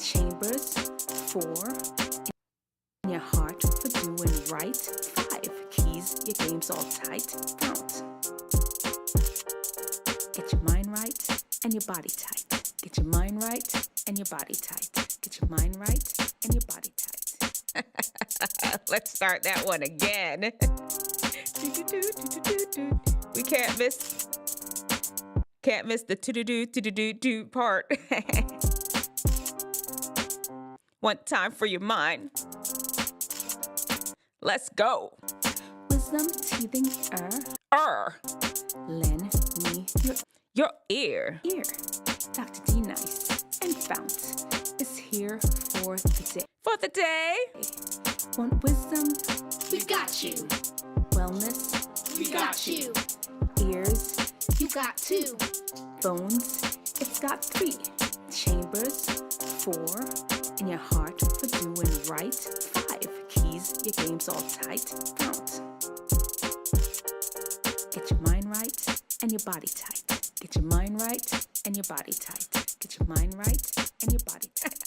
Chambers. 4. In your heart for doing right. 5. Keys, your game's all tight. FOUNT. Get your mind right and your body tight. Get your mind right and your body tight. Get your mind right and your body tight. Let's start that one again. We can't miss the to-do-do part. One time for your mind. Let's go. Wisdom teething lend me your ear. Dr. D Nice and FOUNT is here for the day. For the day. Want wisdom? We got you. Wellness? We got you. Ears? You got 2. Bones? It's got 3. Chambers? 4. In your heart for doing right. 5. Keys, your game's all tight. FOUNT. Get your mind right and your body tight. Get your mind right and your body tight. Get your mind right and your body tight.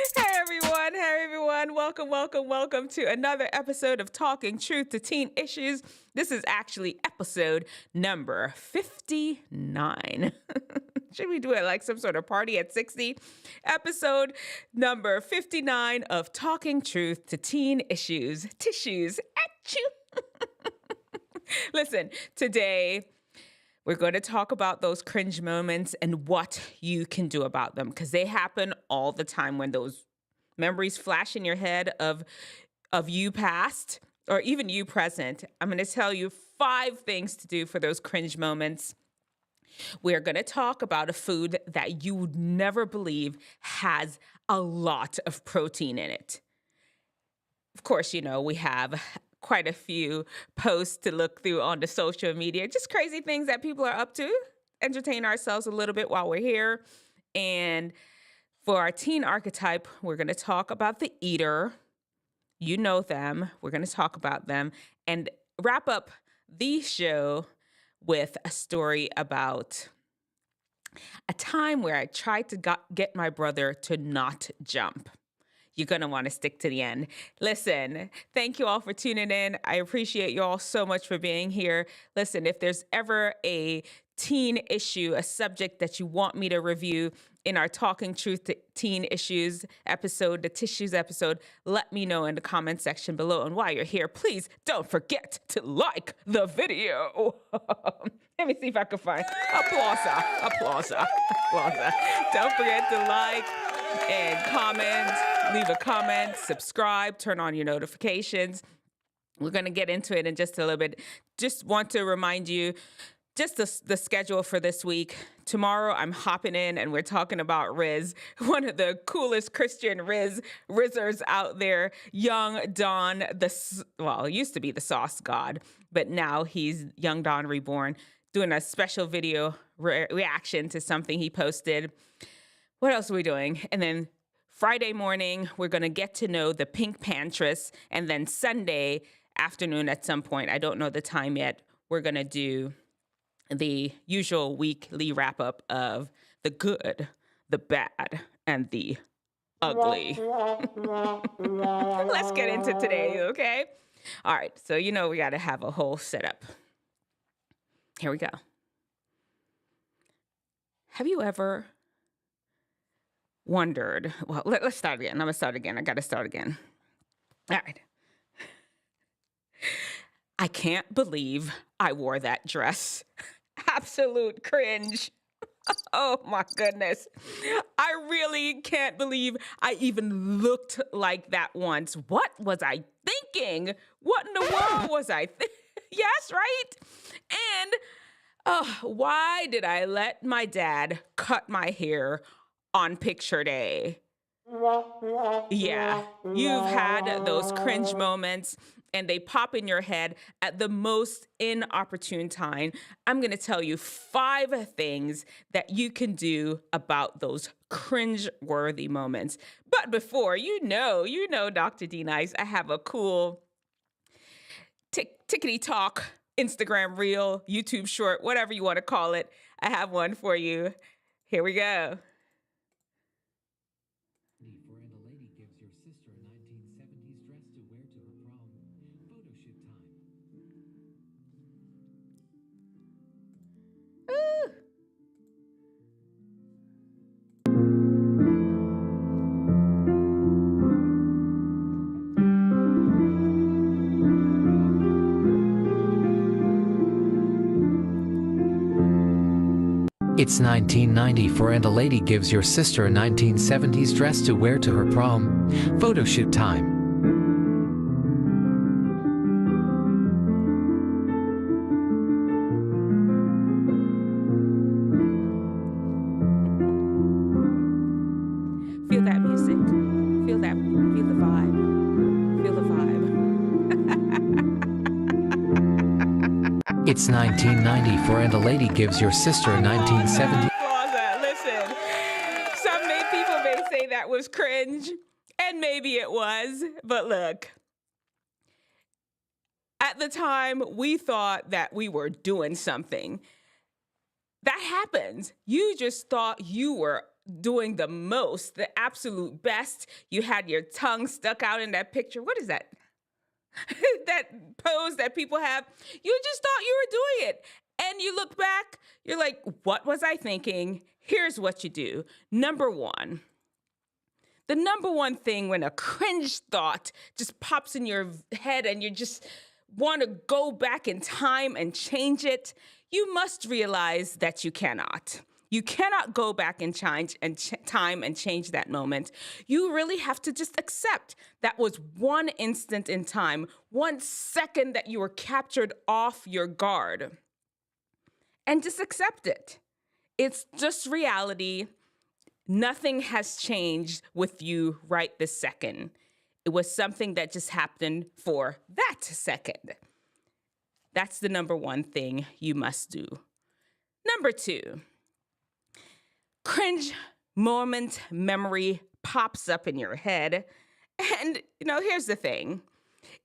Hey everyone, welcome to another episode of Talking Truth to Teen Issues. This is actually episode number 59. Should we do it like some sort of party at 60? Episode number 59 of Talking Truth to Teen Issues. Tissues at you. Listen, today we're going to talk about those cringe moments and what you can do about them, because they happen all the time when those memories flash in your head of you past or even you present. I'm going to tell you 5 things to do for those cringe moments. We're going to talk about a food that you would never believe has a lot of protein in it. Of course, you know, we have quite a few posts to look through on the social media, just crazy things that people are up to, entertain ourselves a little bit while we're here. And for our teen archetype, we're going to talk about the eater. You know them. We're going to talk about them and wrap up the show with a story about a time where I tried to get my brother to not jump. You're going to want to stick to the end. Listen, thank you all for tuning in. I appreciate you all so much for being here. Listen, if there's ever a teen issue, a subject that you want me to review in our Talking Truth to Teen Issues episode, the Tissues episode, let me know in the comment section below. And while you're here, please don't forget to like the video. Let me see if I can find applause. Don't forget to like and comment, leave a comment, subscribe, turn on your notifications. We're going to get into it in just a little bit. Just want to remind you, just the schedule for this week. Tomorrow, I'm hopping in and we're talking about Riz, one of the coolest Christian Rizzers out there. Young Don, used to be the Sauce God, but now he's Young Don Reborn, doing a special video reaction to something he posted. What else are we doing? And then Friday morning, we're going to get to know the Pink Pantress. And then Sunday afternoon at some point, I don't know the time yet, we're going to do the usual weekly wrap up of the good, the bad, and the ugly. Let's get into today, okay? All right, so you know we got to have a whole setup. Here we go. Have you ever wondered, well, let's start again. I'm going to start again. I got to start again. All right. I can't believe I wore that dress. Absolute cringe. Oh my goodness. I really can't believe I even looked like that once. What was I thinking? What in the world was I thinking? Yes, right? And why did I let my dad cut my hair on picture day? Yeah, you've had those cringe moments and they pop in your head at the most inopportune time. I'm going to tell you 5 things that you can do about those cringe-worthy moments. But before, you know, Dr. D Nice, I have a cool tickety talk Instagram reel, YouTube short, whatever you want to call it. I have one for you. Here we go. It's 1994 and a lady gives your sister a 1970s dress to wear to her prom. Photo shoot time. Feel that music. Feel that. Feel the vibe. Feel the vibe. It's 1994 and a lady gives your sister a 1970s. Listen, people may say that was cringe, and maybe it was, but look. At the time, we thought that we were doing something. That happens. You just thought you were doing the most, the absolute best. You had your tongue stuck out in that picture. What is that? That pose that people have. You just thought you were doing it. And you look back, you're like, what was I thinking? Here's what you do. Number one. The number one thing when a cringe thought just pops in your head and you just want to go back in time and change it, you must realize that you cannot. You cannot go back in time and change that moment. You really have to just accept that was one instant in time, 1 second that you were captured off your guard. And just accept it. It's just reality. Nothing has changed with you right this second. It was something that just happened for that second. That's the number one thing you must do. Number two. Cringe moment memory pops up in your head. And, here's the thing.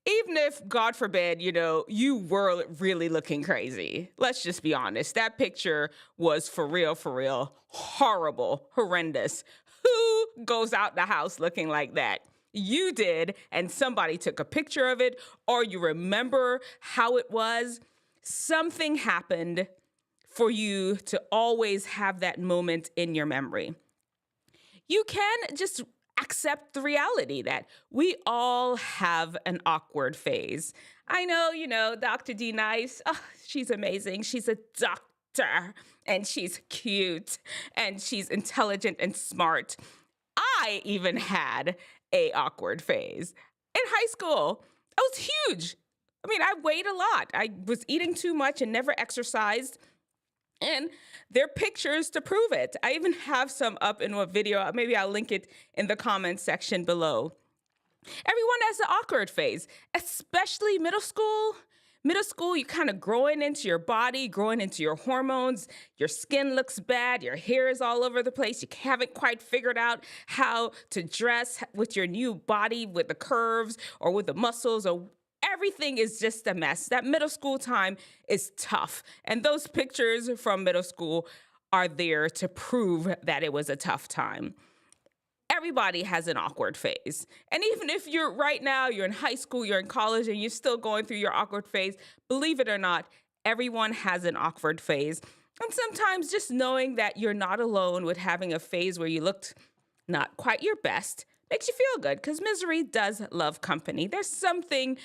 Even if, God forbid, you were really looking crazy, let's just be honest. That picture was for real, horrible, horrendous. Who goes out the house looking like that? You did, and somebody took a picture of it, or you remember how it was. Something happened for you to always have that moment in your memory. You can just accept the reality that we all have an awkward phase. I know, Dr. D Nice, she's amazing. She's a doctor, and she's cute, and she's intelligent and smart. I even had a awkward phase in high school. I was huge. I weighed a lot. I was eating too much and never exercised. And there are pictures to prove it. I even have some up in a video. Maybe I'll link it in the comments section below. Everyone has an awkward phase, especially middle school. Middle school, you're kind of growing into your body, growing into your hormones. Your skin looks bad. Your hair is all over the place. You haven't quite figured out how to dress with your new body, with the curves or with the muscles, or everything is just a mess. That middle school time is tough. And those pictures from middle school are there to prove that it was a tough time. Everybody has an awkward phase. And even if you're in high school, you're in college, and you're still going through your awkward phase, believe it or not, everyone has an awkward phase. And sometimes just knowing that you're not alone with having a phase where you looked not quite your best makes you feel good, because misery does love company. There's something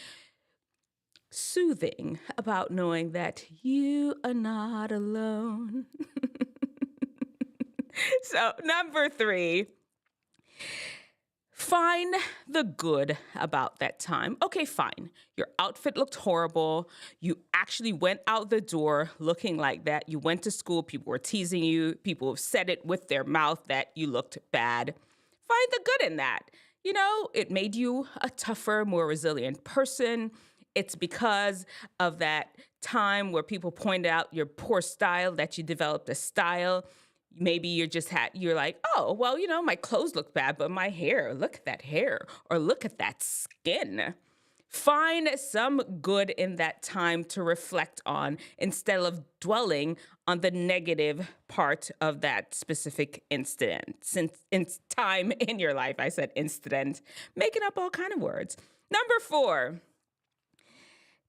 soothing about knowing that you are not alone. So, number three. Find the good about that time. Okay, fine. Your outfit looked horrible. You actually went out the door looking like that. You went to school. People were teasing you. People have said it with their mouth that you looked bad. Find the good in that. It made you a tougher, more resilient person. It's because of that time where people pointed out your poor style that you developed a style. Maybe you're like, oh, well, my clothes look bad, but my hair, look at that hair, or look at that skin. Find some good in that time to reflect on instead of dwelling on the negative part of that specific incident. Since time in your life, I said incident, making up all kind of words. Number 4,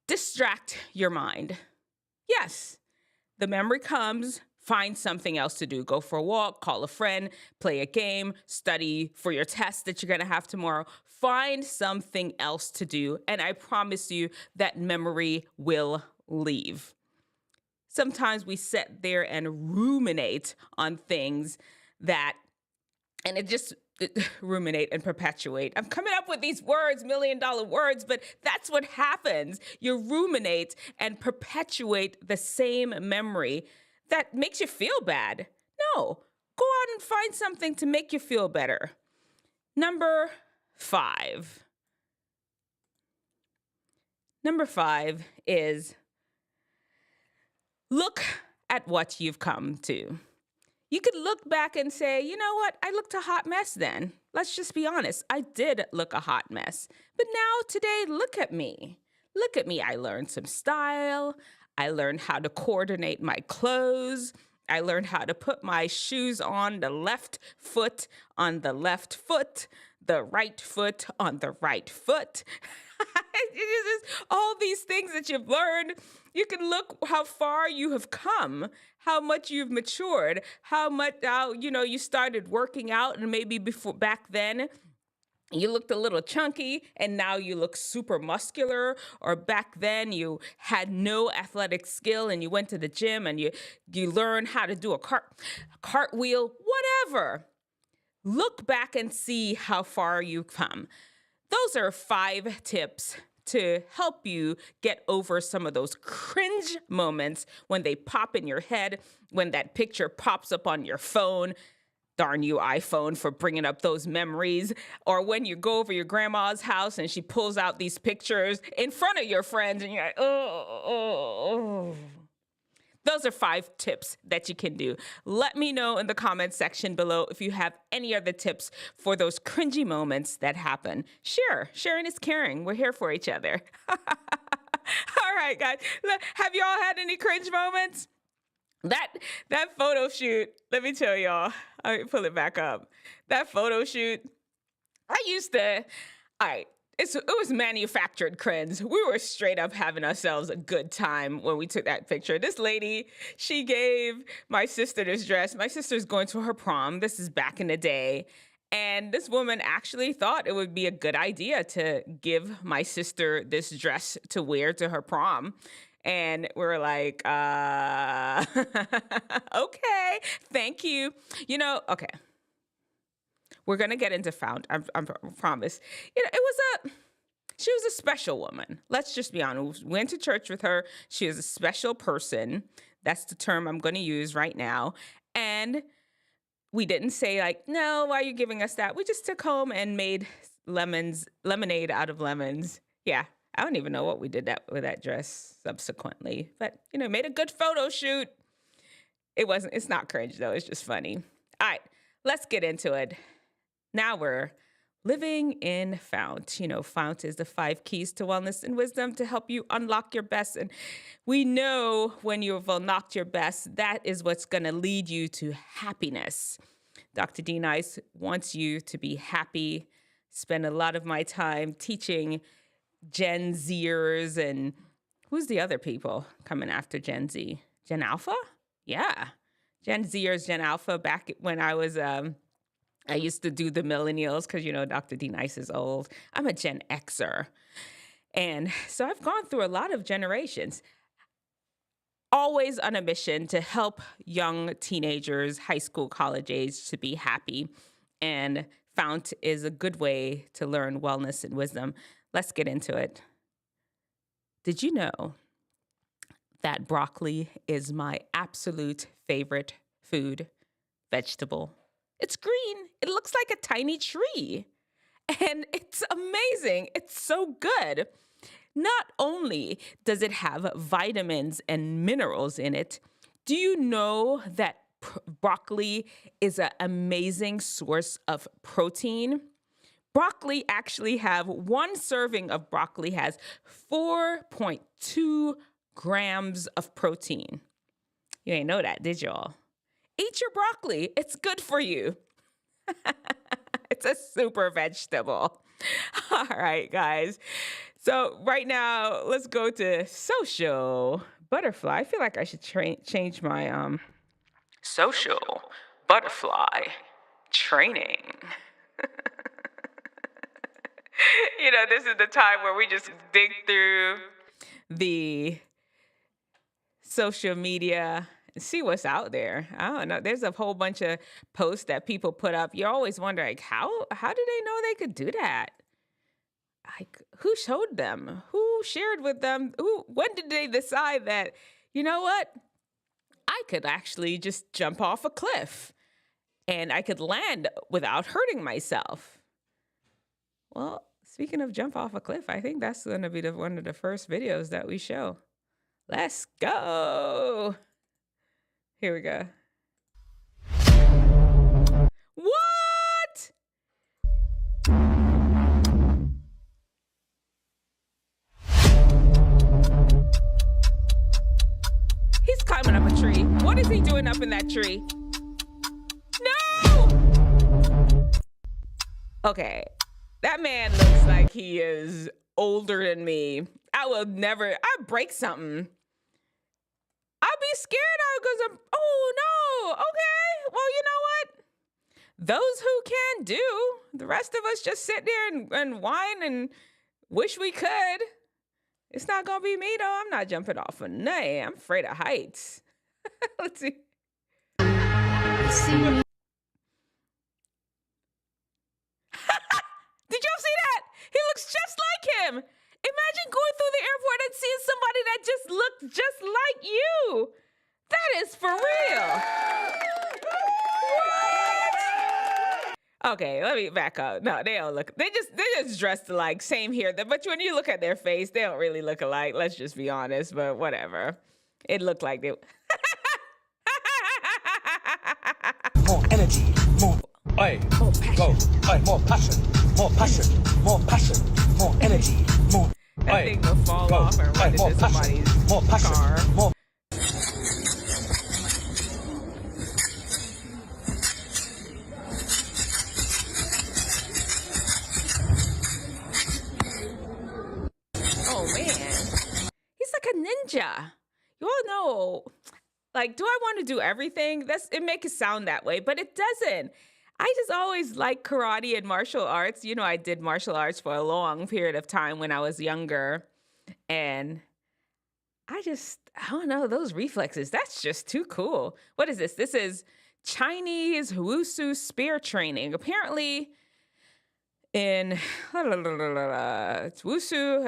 distract your mind. Yes, the memory comes. Find something else to do. Go for a walk, call a friend, play a game, study for your test that you're going to have tomorrow. Find something else to do, and I promise you that memory will leave. sometimes we sit there and ruminate on things and ruminate and perpetuate. I'm coming up with these words, $1,000,000 words, but that's what happens. You ruminate and perpetuate the same memory that makes you feel bad. No, go out and find something to make you feel better. Number 5. Number 5 is look at what you've come to. You could look back and say, you know what? I looked a hot mess then. Let's just be honest. I did look a hot mess. But now today, look at me. Look at me. I learned some style. I learned how to coordinate my clothes. I learned how to put my shoes on the left foot on the left foot, the right foot on the right foot. All these things that you've learned, you can look how far you have come, how much you've matured, how you started working out, and maybe back then you looked a little chunky and now you look super muscular, or back then you had no athletic skill and you went to the gym and you learned how to do a cartwheel, whatever. Look back and see how far you've come. Those are 5 tips to help you get over some of those cringe moments when they pop in your head, when that picture pops up on your phone. Darn you, iPhone, for bringing up those memories. Or when you go over your grandma's house and she pulls out these pictures in front of your friends and you're like, oh. Those are 5 tips that you can do. Let me know in the comments section below if you have any other tips for those cringy moments that happen. Share. Sharing is caring. We're here for each other. All right, guys. Have y'all had any cringe moments? That photo shoot, let me tell y'all. I'll pull it back up. That photo shoot, all right. It was manufactured cringe. We were straight up having ourselves a good time when we took that picture. This lady, she gave my sister this dress. My sister's going to her prom. This is back in the day. And this woman actually thought it would be a good idea to give my sister this dress to wear to her prom. And we're like, okay, thank you. Okay. We're going to get into FOUNT, I promise. She was a special woman. Let's just be honest. We went to church with her. She was a special person. That's the term I'm going to use right now. And we didn't say like, no, why are you giving us that? We just took home and made lemonade out of lemons. Yeah. I don't even know what we did with that dress subsequently, but made a good photo shoot. It's not cringe though. It's just funny. All right, let's get into it. Now we're living in FOUNT. FOUNT is the 5 keys to wellness and wisdom to help you unlock your best. And we know when you've unlocked your best, that is what's going to lead you to happiness. Dr. D Nice wants you to be happy. Spend a lot of my time teaching Gen Zers, and who's the other people coming after Gen Z? Gen Alpha? Yeah. Gen Zers, Gen Alpha. Back when I was, I used to do the millennials because, Dr. D Nice is old. I'm a Gen Xer. And so I've gone through a lot of generations, always on a mission to help young teenagers, high school, college age, to be happy. And FOUNT is a good way to learn wellness and wisdom. Let's get into it. Did you know that broccoli is my absolute favorite food vegetable? It's green. It looks like a tiny tree. And it's amazing. It's so good. Not only does it have vitamins and minerals in it, do you know that broccoli is an amazing source of protein? Broccoli actually one serving of broccoli has 4.2 grams of protein. You ain't know that, did y'all? Eat your broccoli. It's good for you. It's a super vegetable. All right, guys. So right now, let's go to social butterfly. I feel like I should change my social butterfly training. This is the time where we just dig through the social media and see what's out there. I don't know. There's a whole bunch of posts that people put up. You always wonder, like, how do they know they could do that? Like, who showed them? Who shared with them? When did they decide that, you know what? I could actually just jump off a cliff and I could land without hurting myself. Well, speaking of jump off a cliff, I think that's going to be one of the first videos that we show. Let's go. Here we go. What? He's climbing up a tree. What is he doing up in that tree? No! Okay. That man looks like he is older than me. I'd break something. I'd be scared because oh no, okay. Well, you know what? Those who can do, the rest of us just sit there and whine and wish we could. It's not gonna be me though. I'm not jumping off a nay. I'm afraid of heights. Let's see. Did y'all see that? He looks just like him. Imagine going through the airport and seeing somebody that just looked just like you. That is for real. What? Okay, let me back up. No, they don't look. They just dressed alike. Same here. But when you look at their face, they don't really look alike. Let's just be honest. But whatever. It looked like they. More energy, more passion. More passion, more passion, more passion, more energy, more. That thing will fall off and run into somebody's car. More. Oh man, he's like a ninja. You all know. Like, do I want to do everything? It makes it sound that way, but it doesn't. I just always like karate and martial arts. You know, I did martial arts for a long period of time when I was younger. And I don't know, those reflexes, that's just too cool. What is this? This is Chinese Wushu spear training. Apparently, Wushu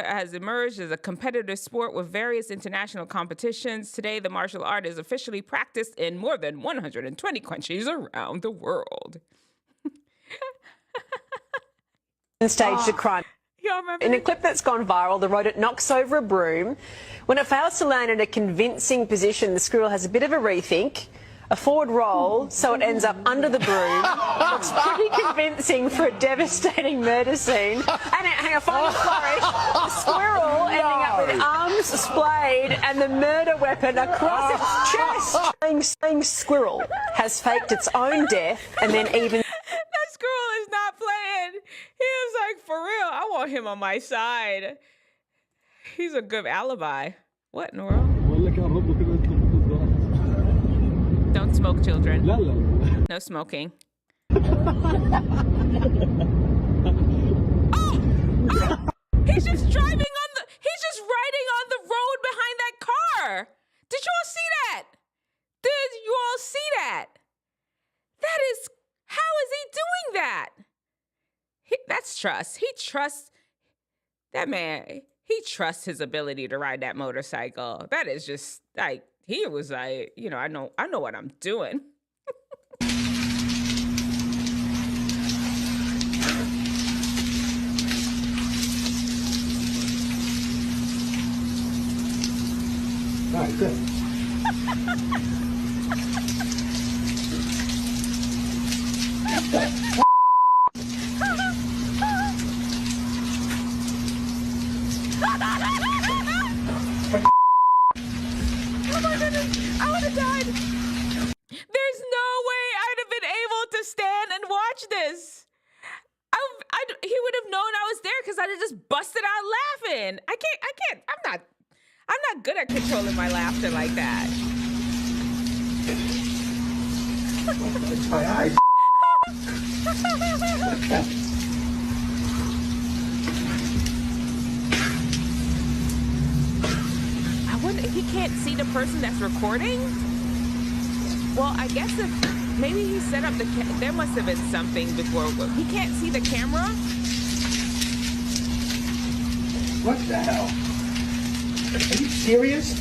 has emerged as a competitive sport with various international competitions. Today, the martial art is officially practiced in more than 120 countries around the world. Staged a crime. Y'all remember? In a clip that's gone viral, the rodent knocks over a broom. When it fails to land in a convincing position, the squirrel has a bit of a rethink, a forward roll, so it ends up under the broom. Looks pretty convincing for a devastating murder scene. And hang on, final flourish. The squirrel ending up with arms splayed and the murder weapon across its chest. Saying squirrel has faked its own death and then even... That squirrel is not playing. He was like, for real, I want him on my side. He's a good alibi. What in the world? Don't smoke, children. No smoking. Oh! He's just he's just riding on the road behind that car. Did you all see that? Did you all see that? How is he doing that? That's trust. He trusts that man. He trusts his ability to ride that motorcycle. That is just like, he was like, you know, I know what I'm doing. Right, good. Oh my goodness, I would have died. There's no way I'd have been able to stand and watch this. He would have known I was there because I'd have just busted out laughing. I can't, I'm not good at controlling my laughter like that. My eyes. I wonder if he can't see the person that's recording? Well, I guess if maybe he set up the there must have been something before. He can't see the camera? What the hell? Are you serious?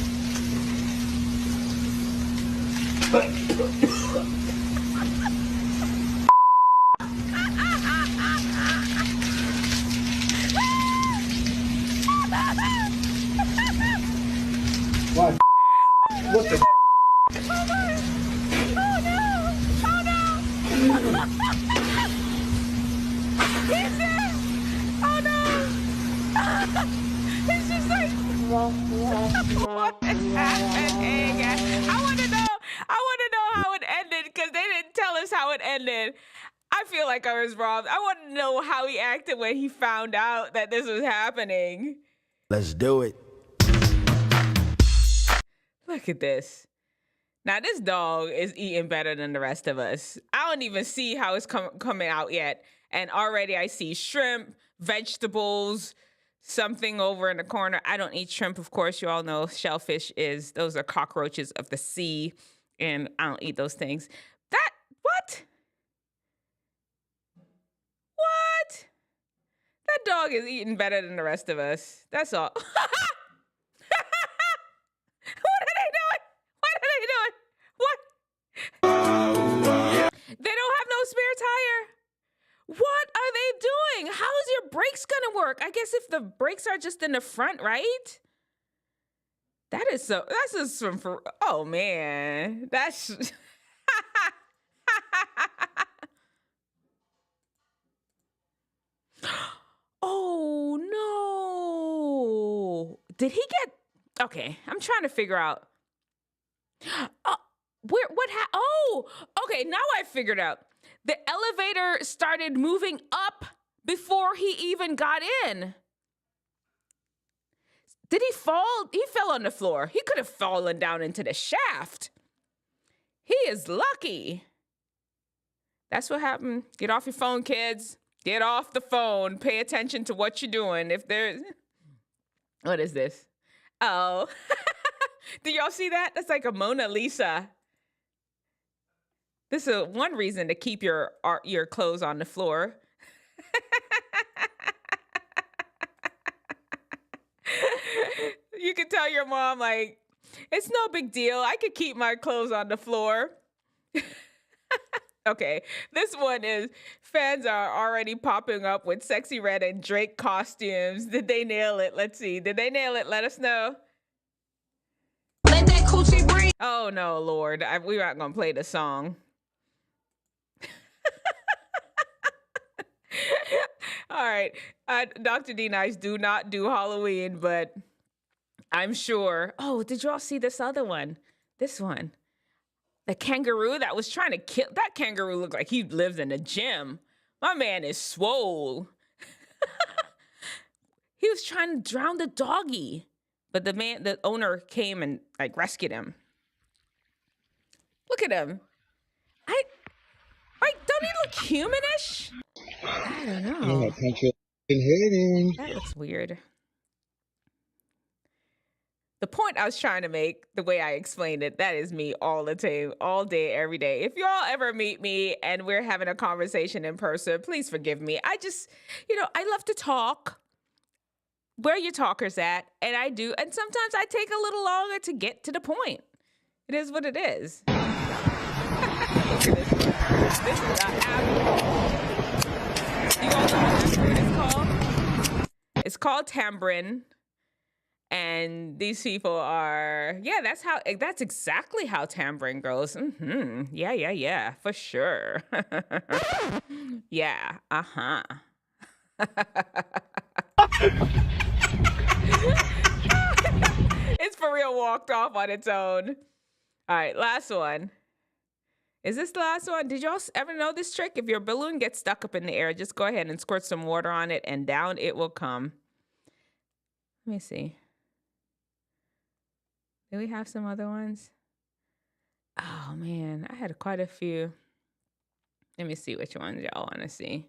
What? What the? Oh no! Oh no! He's there! Oh no! He's just like, what is happening? I want to know how it ended because they didn't tell us how it ended. I feel like I was robbed. I want to know how he acted when he found out that this was happening. Let's do it. Look at this. Now, this dog is eating better than the rest of us. I don't even see how it's coming out yet. And already I see shrimp, vegetables, something over in the corner. I don't eat shrimp, of course. You all know shellfish those are cockroaches of the sea. And I don't eat those things. What? What? That dog is eating better than the rest of us. That's all. They don't have no spare tire. What are they doing? How is your brakes gonna work? I guess if the brakes are just in the front, right? That's just some oh man. That's oh no. Did he get okay, I'm trying to figure out. Okay, now I figured out. The elevator started moving up before he even got in. Did he fall? He fell on the floor. He could have fallen down into the shaft. He is lucky. That's what happened. Get off your phone, kids. Get off the phone. Pay attention to what you're doing. What is this? Oh. Did y'all see that? That's like a Mona Lisa. This is one reason to keep your clothes on the floor. You can tell your mom, like, it's no big deal. I could keep my clothes on the floor. Okay, this one is fans are already popping up with Sexy Red and Drake costumes. Did they nail it? Let's see. Did they nail it? Let us know. Let that coochie breathe. Oh, no, Lord. We're not going to play the song. All right. Dr. D Nice, do not do Halloween, but I'm sure. Oh, did you all see this other one? This one. The kangaroo that was trying to kill. That kangaroo looked like he lives in a gym. My man is swole. He was trying to drown the doggy. But the owner came and like rescued him. Look at him. Don't he look humanish? I don't know. That looks weird. The point I was trying to make, the way I explained it, that is me all the time, all day, every day. If y'all ever meet me and we're having a conversation in person, please forgive me. I just, I love to talk. Where your talkers at, and I do, and sometimes I take a little longer to get to the point. It is what it is. Look at this one. This is an apple. You all know what food is called? It's called tambourine, and these people are, that's exactly how tambourine goes. Mm-hmm. Yeah, for sure. Yeah, uh-huh. It's for real walked off on its own. All right, last one. Is this the last one? Did y'all ever know this trick? If your balloon gets stuck up in the air, just go ahead and squirt some water on it and down it will come. Let me see. Do we have some other ones? Oh man, I had quite a few. Let me see which ones y'all want to see.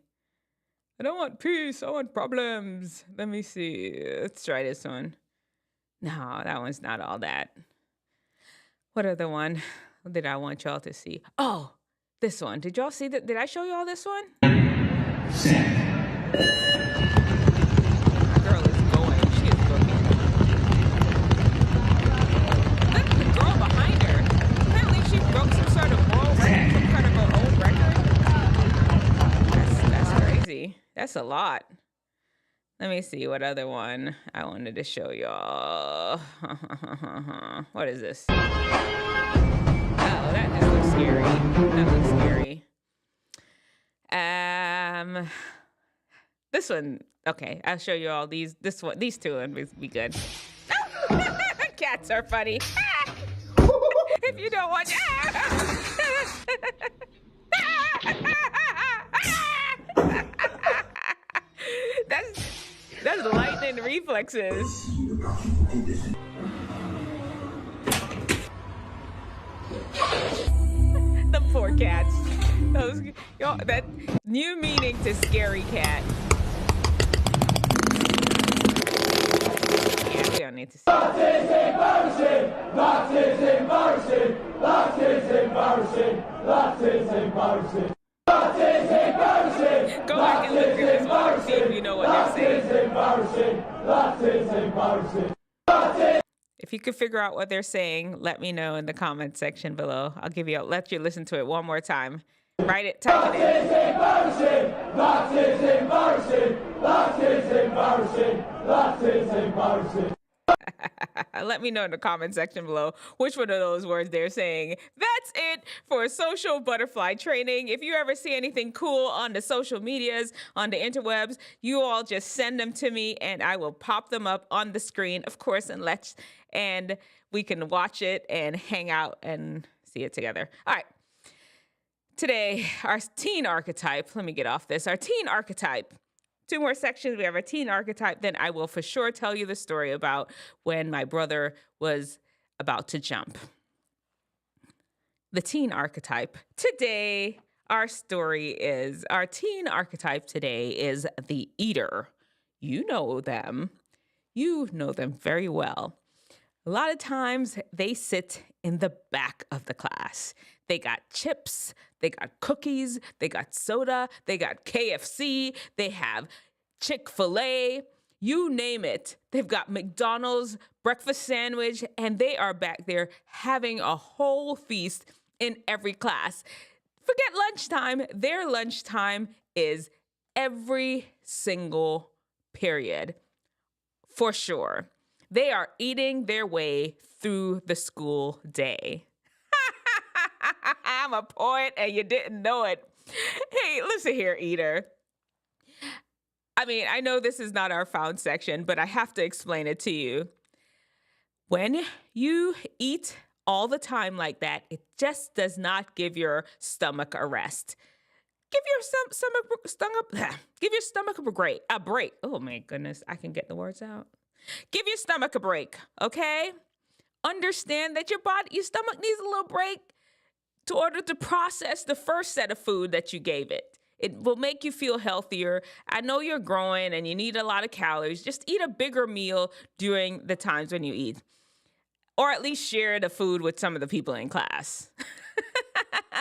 I don't want peace. I want problems. Let me see. Let's try this one. No, that one's not all that. What other one did I want y'all to see? Oh, this one. Did y'all see that? Did I show y'all this one? My girl is going. She is booking. Look at the girl behind her. Apparently she broke some sort of world record, some kind of her own record. That's crazy. That's a lot. Let me see what other one I wanted to show y'all. What is this? Oh, that just looks scary. That looks scary. This one. Okay, I'll show you all these. This one, these two would be good. Cats are funny. If you don't want. That's lightning reflexes. The poor cats. That new meaning to scary cat. Yeah, we don't need to see. That is embarrassing! That is embarrassing! That is embarrassing! That is embarrassing! That is embarrassing! Go back and look at this one. See if you know what they're saying. That is embarrassing! That is embarrassing! If you could figure out what they're saying, let me know in the comment section below. Let you listen to it one more time. Write it, type it in. That is embarrassing! That is embarrassing! That is embarrassing! That is embarrassing! Let me know in the comment section below which one of those words they're saying. That's it for social butterfly training. If you ever see anything cool on the social medias, on the interwebs, you all just send them to me and I will pop them up on the screen, of course, and we can watch it and hang out and see it together. All right. Today, our teen archetype. Let me get off this. Our teen archetype. 2 more sections. We have our teen archetype. Then I will for sure tell you the story about when my brother was about to jump. The teen archetype. Today, our teen archetype today is the eater. You know them. You know them very well. A lot of times they sit in the back of the class. They got chips, they got cookies, they got soda, they got KFC, they have Chick-fil-A, you name it. They've got McDonald's breakfast sandwich, and they are back there having a whole feast in every class. Forget lunchtime. Their lunchtime is every single period, for sure. They are eating their way through the school day. I'm a poet and you didn't know it. Hey, listen here, eater. I mean, I know this is not our found section, but I have to explain it to you. When you eat all the time like that, it just does not give your stomach a rest. Give your stomach a break. Oh my goodness, I can get the words out. Give your stomach a break, okay? Understand that your stomach needs a little break in order to process the first set of food that you gave it. It will make you feel healthier. I know you're growing and you need a lot of calories. Just eat a bigger meal during the times when you eat. Or at least share the food with some of the people in class.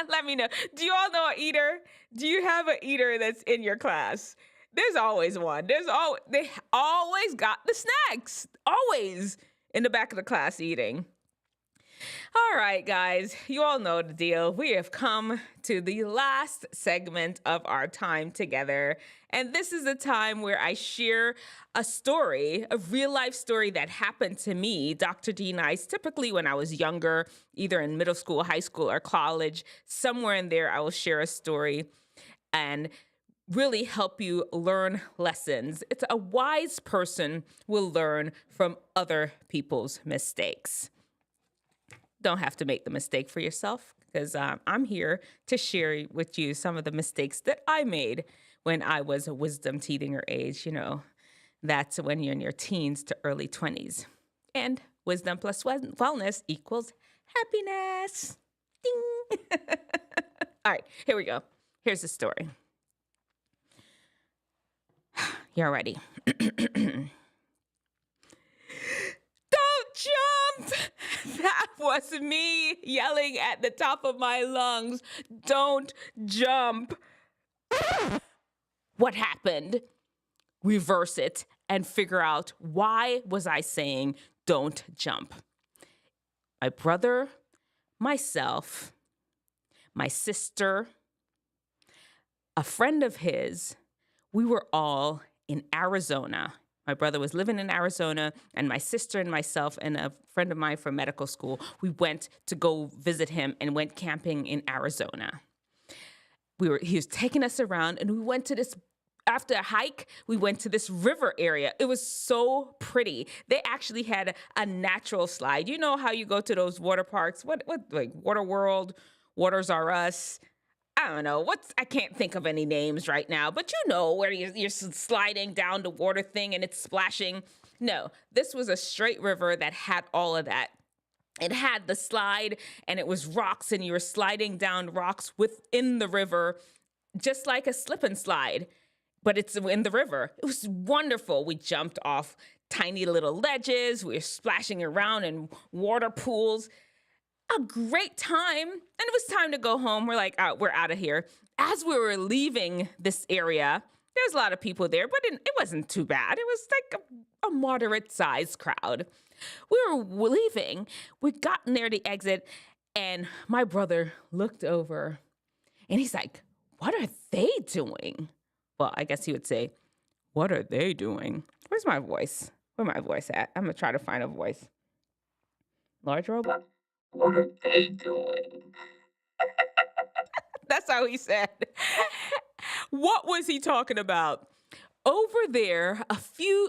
Let me know. Do you all know an eater? Do you have an eater that's in your class? There's always one. They always got the snacks. Always in the back of the class eating. All right, guys, you all know the deal. We have come to the last segment of our time together. And this is a time where I share a story, a real life story that happened to me, Dr. D Nice, typically when I was younger, either in middle school, high school, or college. Somewhere in there, I will share a story and really help you learn lessons. It's a wise person will learn from other people's mistakes. Don't have to make the mistake for yourself because I'm here to share with you some of the mistakes that I made when I was a wisdom teething age. You know, that's when you're in your teens to early 20s. And wisdom plus wellness equals happiness. Ding. All right, here we go. Here's the story. You're ready. Don't jump! jump. That was me yelling at the top of my lungs, don't jump. What happened? Reverse it and figure out, why was I saying don't jump? My brother, myself, my sister, a friend of his, we were all in Arizona. My brother was living in Arizona, and my sister and myself and a friend of mine from medical school, we went to go visit him and went camping in Arizona. He was taking us around, and we went to this, after a hike, we went to this river area. It was so pretty. They actually had a natural slide. You know how you go to those water parks? What like Water World, Waters R Us? I don't know. I can't think of any names right now, but you know where you're sliding down the water thing and it's splashing. No, this was a straight river that had all of that. It had the slide, and it was rocks, and you were sliding down rocks within the river, just like a slip and slide, but it's in the river. It was wonderful. We jumped off tiny little ledges. We were splashing around in water pools. A great time. And it was time to go home. We're like, we're out of here. As we were leaving this area, there's a lot of people there, but it wasn't too bad. It was like a moderate-sized crowd. We were leaving. We got near the exit, and my brother looked over, and he's like, what are they doing? Well, I guess he would say, what are they doing? Where's my voice? Where's my voice at? I'm going to try to find a voice. Large robot? What are they doing? That's how he said. What was he talking about? Over there,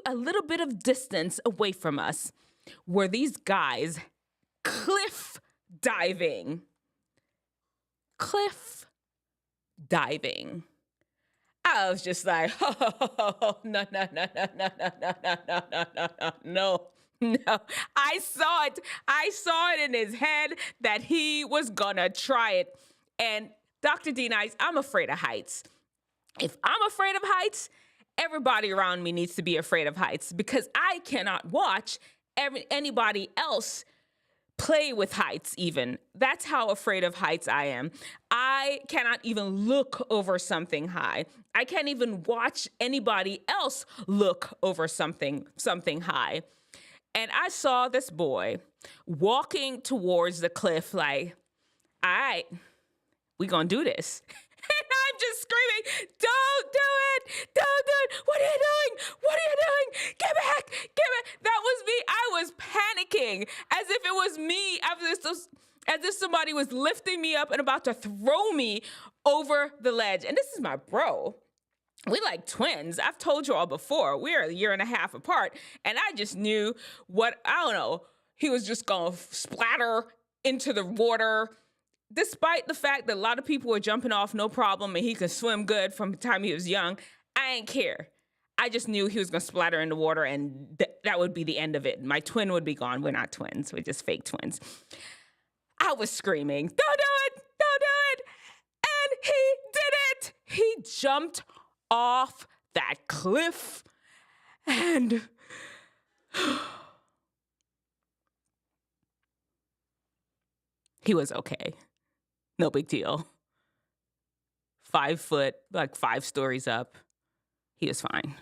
a little bit of distance away from us, were these guys cliff diving. Cliff diving. I was just like, oh, no. I saw it in his head that he was gonna try it. And Dr. D Nice, I'm afraid of heights. If I'm afraid of heights, everybody around me needs to be afraid of heights, because I cannot watch anybody else play with heights even. That's how afraid of heights I am. I cannot even look over something high. I can't even watch anybody else look over something high. And I saw this boy walking towards the cliff like, all right, we gonna do this. And I'm just screaming, don't do it. Don't do it. What are you doing? What are you doing? Get back. Get back. That was me. I was panicking as if it was me, as if somebody was lifting me up and about to throw me over the ledge. And this is my bro. We like twins. I've told you all before. We're a year and a half apart. And I just knew he was just going to splatter into the water. Despite the fact that a lot of people were jumping off no problem and he could swim good from the time he was young, I didn't care. I just knew he was going to splatter in the water, and that would be the end of it. My twin would be gone. We're not twins. We're just fake twins. I was screaming, don't do it. Don't do it. And he did it. He jumped off that cliff, and he was okay. No big deal. 5 foot, like 5 stories up. He was fine.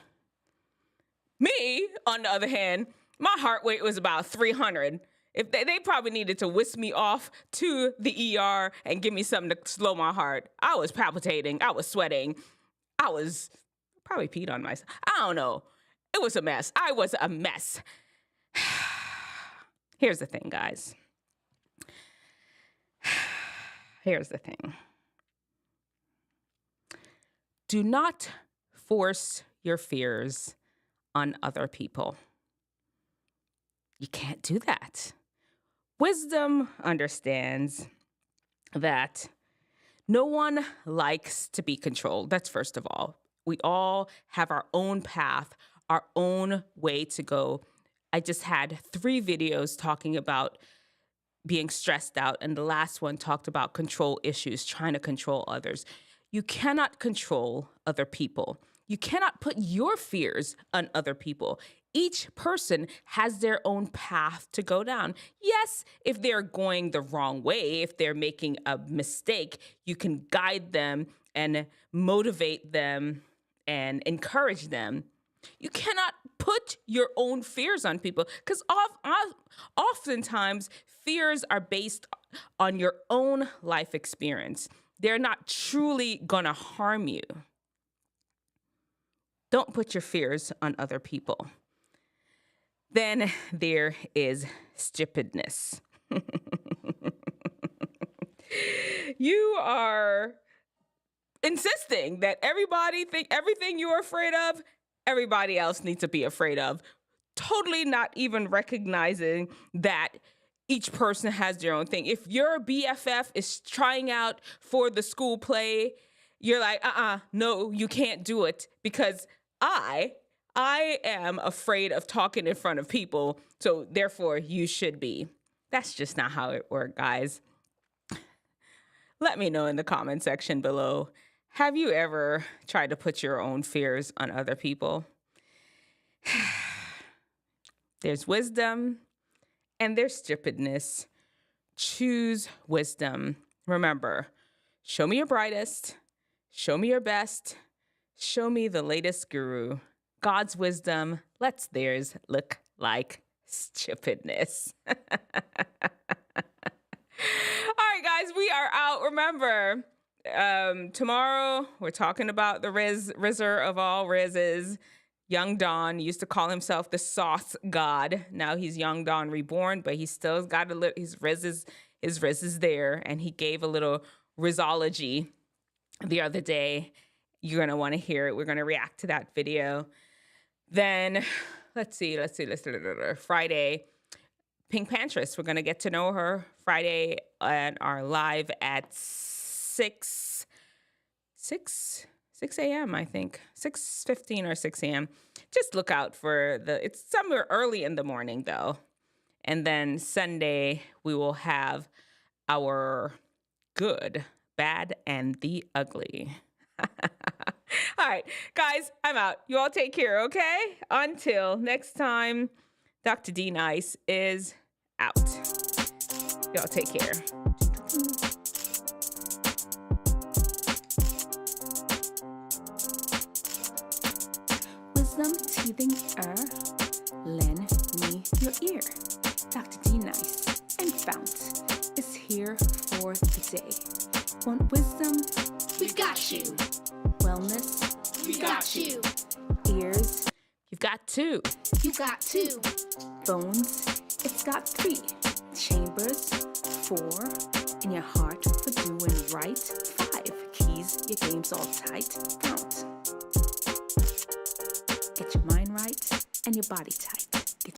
Me, on the other hand, my heart rate was about 300. If they probably needed to whisk me off to the ER and give me something to slow my heart. I was palpitating. I was sweating. I was probably peed on myself. I don't know. It was a mess. I was a mess. Here's the thing, guys. Here's the thing. Do not force your fears on other people. You can't do that. Wisdom understands that no one likes to be controlled. That's first of all. We all have our own path, our own way to go. I just had 3 videos talking about being stressed out, and the last one talked about control issues, trying to control others. You cannot control other people. You cannot put your fears on other people. each person has their own path to go down. Yes, if they're going the wrong way, if they're making a mistake, you can guide them and motivate them and encourage them. You cannot put your own fears on people because oftentimes fears are based on your own life experience. They're not truly going to harm you. Don't put your fears on other people. Then there is stupidness. You are insisting that everybody think everything you're afraid of, everybody else needs to be afraid of. Totally not even recognizing that each person has their own thing. If your BFF is trying out for the school play, you're like, no, you can't do it because I am afraid of talking in front of people, so therefore you should be. That's just not how it works, guys. Let me know in the comment section below. Have you ever tried to put your own fears on other people? There's wisdom and there's stupidness. Choose wisdom. Remember, show me your brightest, show me your best, show me the latest guru. God's wisdom lets theirs look like stupidness. All right, guys, we are out. Remember, tomorrow we're talking about the Rizzer of all Rizzes. Young Don used to call himself the sauce god. Now he's Young Don reborn, but he still got his Riz is there. And he gave a little Rizzology the other day. You're going to want to hear it. We're going to react to that video. Then, let's see. Friday, Pink Pantress. We're going to get to know her Friday at our live at 6 a.m., I think. 6:15 or 6 a.m. Just look out for it's somewhere early in the morning, though. And then Sunday, we will have our good, bad, and the ugly. All right, guys, I'm out. You all take care, okay? Until next time, Dr. D Nice is out. Y'all take care. Wisdom teething lend me your ear. Dr. D Nice and FOUNT is here for the day. Want wisdom? We got you. Wellness? We got you. Ears? You've got two. You got two. Bones? It's got 3. Chambers? 4. In your heart for doing right? 5. Keys? Your game's all tight? FOUNT. Get your mind right and your body tight.